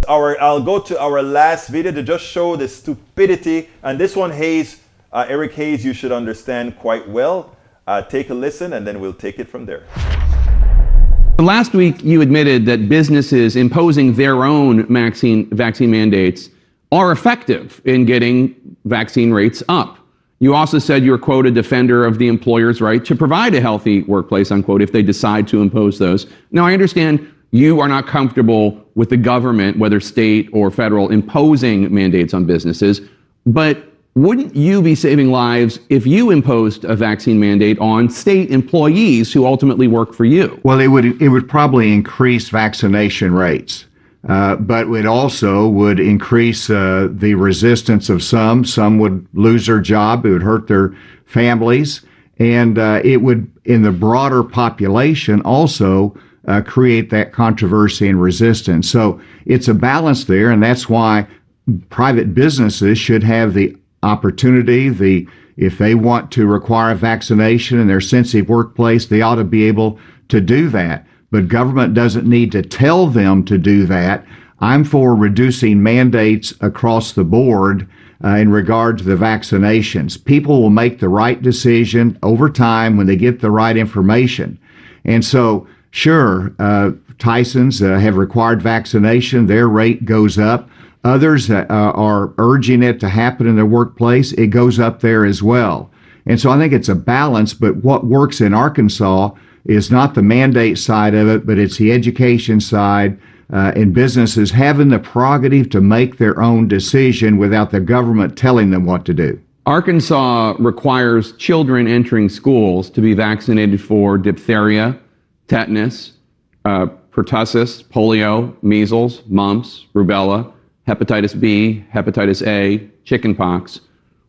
I'll go to our last video to just show the stupidity. And this one, Hayes, Eric Hayes, you should understand quite well. Take a listen, and then we'll take it from there. Last week, you admitted that businesses imposing their own vaccine mandates are effective in getting vaccine rates up. You also said you were, quote, a defender of the employer's right to provide a healthy workplace, unquote, if they decide to impose those. Now, I understand you are not comfortable with the government, whether state or federal, imposing mandates on businesses, but wouldn't you be saving lives if you imposed a vaccine mandate on state employees who ultimately work for you? Well, it would probably increase vaccination rates. But it also would increase the resistance of some. Some would lose their job. It would hurt their families. And it would, in the broader population, also create that controversy and resistance. So it's a balance there, and that's why private businesses should have the opportunity, if they want to require vaccination in their sensitive workplace, they ought to be able to do that. But government doesn't need to tell them to do that. I'm for reducing mandates across the board in regard to the vaccinations. People will make the right decision over time when they get the right information. And so, sure, Tyson's have required vaccination. Their rate goes up. Others are urging it to happen in their workplace. It goes up there as well. And so I think it's a balance, but what works in Arkansas is not the mandate side of it, but it's the education side and businesses having the prerogative to make their own decision without the government telling them what to do. Arkansas requires children entering schools to be vaccinated for diphtheria, tetanus, pertussis, polio, measles, mumps, rubella, hepatitis B, hepatitis A, chickenpox.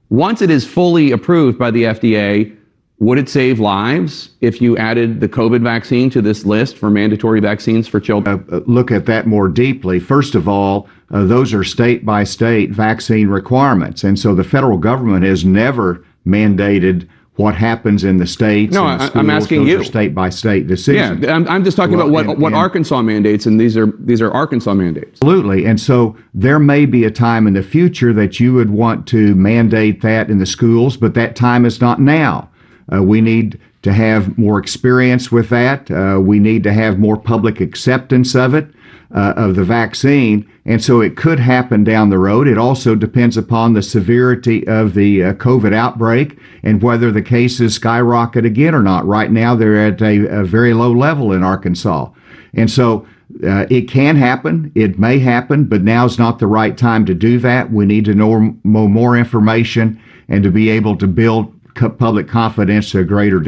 Once it is fully approved by the FDA, would it save lives if you added the COVID vaccine to this list for mandatory vaccines for children? Look at that more deeply. First of all, those are state-by-state vaccine requirements. And so the federal government has never mandated what happens in the states. No, and the schools. I'm asking those you. Are state-by-state decisions. Yeah, I'm just talking about what Arkansas mandates, and these are Arkansas mandates. Absolutely. And so there may be a time in the future that you would want to mandate that in the schools, but that time is not now. We need to have more experience with that. We need to have more public acceptance of it, of the vaccine. And so it could happen down the road. It also depends upon the severity of the COVID outbreak and whether the cases skyrocket again or not. Right now, they're at a very low level in Arkansas. And so it can happen. It may happen, but now's not the right time to do that. We need to know more information and to be able to build public confidence to a greater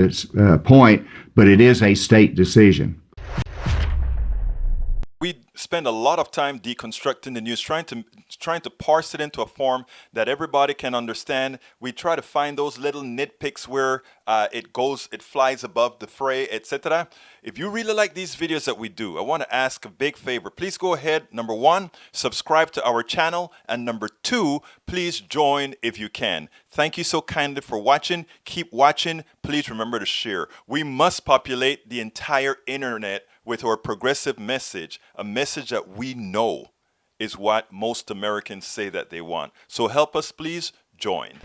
point, but it is a state decision. We spend a lot of time deconstructing the news, trying to parse it into a form that everybody can understand. We try to find those little nitpicks where it flies above the fray, etc. If you really like these videos that we do, I want to ask a big favor. Please go ahead, number one, subscribe to our channel, and number two, please join if you can. Thank you so kindly for watching. Keep watching. Please remember to share. We must populate the entire internet with our progressive message, a message that we know is what most Americans say that they want. So help us, please join.